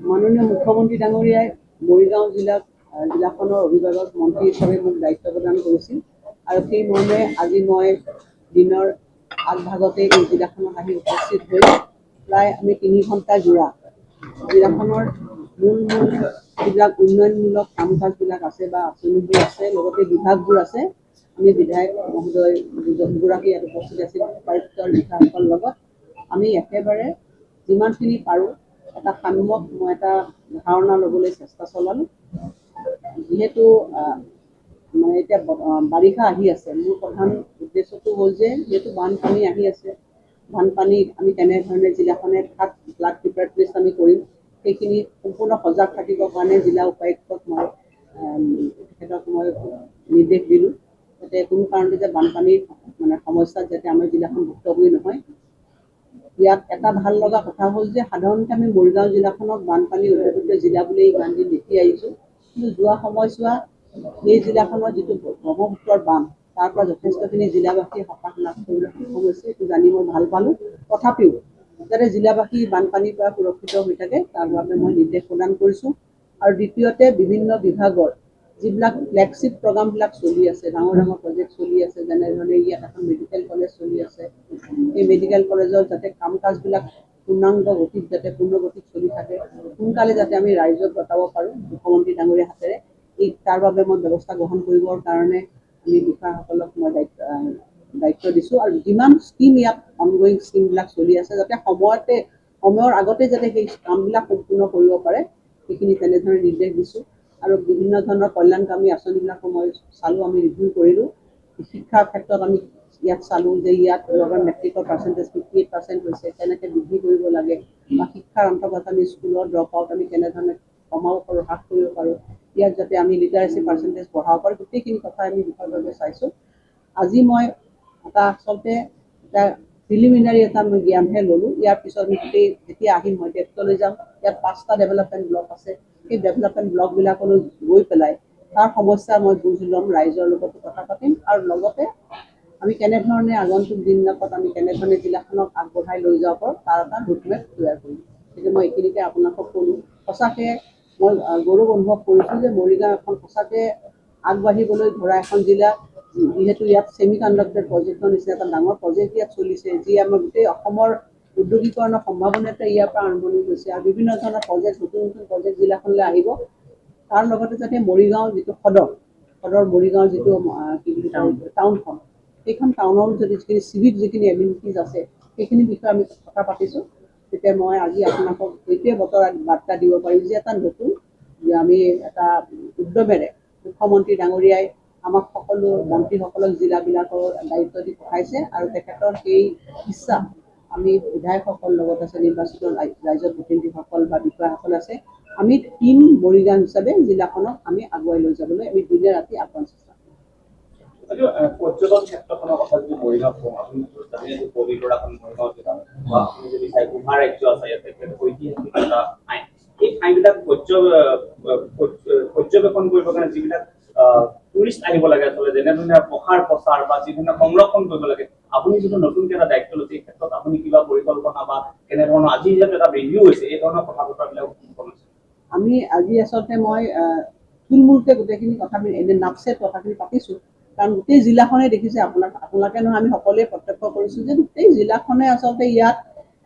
মাননীয় মুখ্যমন্ত্ৰী ডাঙৰীয়াই মৰিগাঁও জিলাখনৰ অভিভাৱক মন্ত্ৰী হিচাপে মোক দায়িত্ব প্ৰদান কৰিছিল আৰু সেই মৰ্মে আজি মই দিনৰ আগভাগতে এই জিলাখনত আহি উপস্থিত হৈ প্ৰায় আমি 3 ঘণ্টা জোৰা জিলাখনৰ মূল যিবিলাক উন্নয়নমূলক কাম কাজবিলাক আছে বা আঁচনিবোৰ আছে লগতে বিভাগবোৰ আছে আমি বিধায়ক মহোদয় দুগৰাকী ইয়াত উপস্থিত আছিল উপায়ুক্তৰ বিষয়াসকলৰ লগত আমি একেবাৰে যিমানখিনি পাৰোঁ এটা সাম্যক মই এটা ধাৰণা ল'বলৈ চেষ্টা চলালোঁ যিহেতু মানে এতিয়া বাৰিষা আহি আছে মোৰ প্ৰধান উদ্দেশ্যটো হ'ল যে যিহেতু বানপানী আহি আছে বানপানীত আমি কেনেধৰণে জিলাখনে ফ্লাড প্ৰিপেয়াৰনেছ আমি কৰিম সেইখিনি সম্পূৰ্ণ সজাগ থাকিবৰ কাৰণে জিলা উপায়ুক্তক মই তেখেতক মই নিৰ্দেশ দিলোঁ যাতে কোনো কাৰণতে যে বানপানীৰ মানে সমস্যাত যাতে আমাৰ জিলাখন ভুক্তভোগী নহয় ইয়াত এটা ভাল লগা কথা হ'ল যে সাধাৰণতে আমি মৰিগাঁও জিলাখনক বানপানী উপযুক্ত জিলা বুলি ইমান দিন দেখি আহিছোঁ কিন্তু যোৱা সময়ছোৱা এই জিলাখনৰ যিটো ব্ৰহ্মপুত্ৰৰ বান্ধ তাৰ পৰা যথেষ্টখিনি জিলাবাসীয়ে সকাহ লাভ কৰিবলৈ সক্ষম হৈছে এইটো জানি মই ভাল পালোঁ তথাপিও যাতে জিলাবাসী বানপানীৰ পৰা সুৰক্ষিত হৈ থাকে তাৰ বাবে মই নিৰ্দেশ প্ৰদান কৰিছোঁ আৰু দ্বিতীয়তে বিভিন্ন বিভাগৰ যিবিলাক ফ্লেগশ্বিপ প্ৰগ্ৰামবিলাক চলি আছে ডাঙৰ ডাঙৰ প্ৰজেক্ট চলি আছে যেনেধৰণে ইয়াত এখন মেডিকেল কলেজ চলি আছে এই মেডিকেল কলেজৰ যাতে কাম কাজবিলাক পূৰ্ণাংগ গতিত যাতে পূৰ্ণগতিত চলি থাকে সোনকালে যাতে আমি ৰাইজক বটাব পাৰোঁ মুখ্যমন্ত্ৰী ডাঙৰীয়াৰ হাতেৰে তাৰ বাবে মই ব্যৱস্থা গ্ৰহণ কৰিবৰ কাৰণে আমি বিষয়াসকলক মই দায়িত্ব দিছোঁ আৰু যিমান স্কিম ইয়াত অনগয়িং স্কিমবিলাক চলি আছে যাতে সময়ৰ আগতে যাতে সেই কামবিলাক সম্পূৰ্ণ কৰিব পাৰে সেইখিনি তেনেধৰণে নিৰ্দেশ দিছোঁ আৰু বিভিন্ন ধৰণৰ কল্যাণকামী আঁচনিবিলাকো মই চালোঁ আমি ৰিভিউ কৰিলোঁ শিক্ষাৰ ক্ষেত্ৰত আমি ইয়াত চালোঁ যে ইয়াত লগৰ মেট্ৰিকৰ পাৰ্চেণ্টেজ 58% হৈছে কেনেকৈ বৃদ্ধি কৰিব লাগে বা শিক্ষাৰ অন্তৰ্গত আমি স্কুলৰ ড্ৰপ আউট আমি কেনেধৰণে কমাব পাৰোঁ হ্ৰাস কৰিব পাৰোঁ ইয়াত যাতে আমি লিটাৰেচি পাৰ্চেণ্টেজ বঢ়াব পাৰোঁ গোটেইখিনি কথা আমি বিশদভাৱে চাইছোঁ আজি মই এটা আচলতে এটা প্ৰিলিমিনাৰী এটা মই জ্ঞানহে ল'লোঁ ইয়াৰ পিছত আমি যেতিয়া আহিম মই ডেস্কলৈ যাম ইয়াত 5টা ডেভেলপমেণ্ট ব্লক আছে সেই ডেভেলপমেণ্ট ব্লকবিলাকলৈ গৈ পেলাই তাৰ সমস্যা মই বুজ ল'ম ৰাইজৰ লগতো কথা পাতিম আৰু লগতে আমি কেনেধৰণে আগন্তুক দিনত আমি কেনেধৰণে জিলাখনক আগবঢ়াই লৈ যাব পাৰোঁ তাৰ এটা ৰোডমেপ তৈয়াৰ কৰিম গতিকে মই এইখিনিকে আপোনালোকক ক'লোঁ সঁচাকৈ মই গৌৰৱ অনুভৱ কৰিছোঁ যে মৰিগাঁও এখন সঁচাকৈ আগবাঢ়িবলৈ ধৰা এখন জিলা যিহেতু ইয়াত ছেমি কণ্ডাক্টৰ প্ৰজেক্টৰ নিচিনা এটা ডাঙৰ প্ৰজেক্ট ইয়াত চলিছে যি আমাৰ গোটেই অসমৰ উদ্যোগীকৰণৰ সম্ভাৱনাটো ইয়াৰ পৰা আৰম্ভণি হৈছে আৰু বিভিন্ন ধৰণৰ প্ৰজেক্ট নতুন নতুন প্ৰজেক্ট জিলাখনলৈ আহিব তাৰ লগতে যাতে মৰিগাঁও যিটো সদৰ মৰিগাঁও যিটো কি বুলি কয় টাউনখন সেইখন টাউনৰ যদি যিখিনি চিভিক যিখিনি এমিনিটিজ আছে সেইখিনি বিষয়ে আমি কথা পাতিছোঁ তেতিয়া মই আজি আপোনালোকক এইটোৱে বাৰ্তা দিব পাৰিম যে এটা নতুন যে আমি এটা উদ্যমেৰে মুখ্যমন্ত্ৰী ডাঙৰীয়াই আমাক সকলো মন্ত্ৰীসকলক জিলাবিলাকৰ দায়িত্ব দি পঠাইছে আৰু তেখেতৰ সেই ইচ্ছা আমি বিধায়কসকল লগত আছে নিৰ্বাচিত ৰাইজৰ প্ৰতিনিধিসকল বা বিষয়াসকল আছে আমি টীম মৰিগাঁও হিচাপে জিলাখনক আমি আগুৱাই লৈ যাবলৈ আমি দিনে ৰাতি আহ্বান চেষ্টা পৰ্যটন ক্ষেত্ৰখনৰ কথা যদি মৰিগাঁও কওঁ আপুনি পবিতৰাখন মৰিগাঁও জিলা বা আপুনি যদি চাই গুহা ৰাজ্য আছে ইয়াতে ঐতিহাসিক এটা ঠাই এই ঠাইবিলাক পৰ্যবেক্ষণ কৰিবৰ কাৰণে যিবিলাক টুৰিষ্ট আহিব লাগে আচলতে যেনেধৰণে প্ৰচাৰ বা যিধৰণে সংৰক্ষণ কৰিব লাগে আপুনি যিটো নতুনকৈ এটা দায়িত্ব লৈছে এই ক্ষেত্ৰত আপুনি কিবা পৰিকল্পনা বা কেনেধৰণৰ আজি যিহেতু এটা ৰিভিউ হৈছে এই ধৰণৰ কথা বতৰাবিলাক আমি আজি আচলতে মই থুলমূলকৈ গোটেইখিনি কথাখিনি এনে নাপছে কথাখিনি পাতিছোঁ কাৰণ গোটেই জিলাখনে দেখিছে আপোনালোকে নহয় আমি সকলোৱে প্ৰত্যক্ষ কৰিছোঁ যে গোটেই জিলাখনে আচলতে ইয়াত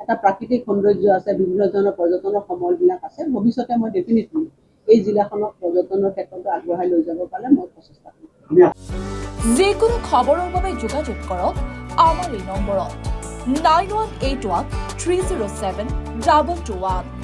এটা প্ৰাকৃতিক সৌন্দৰ্য আছে বিভিন্ন ধৰণৰ পৰ্যটনৰ সময়বিলাক আছে ভৱিষ্যতে মই ডেফিনেটলি এই জিলাখনক পৰ্যটনৰ ক্ষেত্ৰত আগবঢ়াই লৈ যাব পালে মই প্ৰচেষ্টা কৰিম যিকোনো খবৰৰ বাবে যোগাযোগ কৰক আমাৰ এই নম্বৰত 9181 307 2221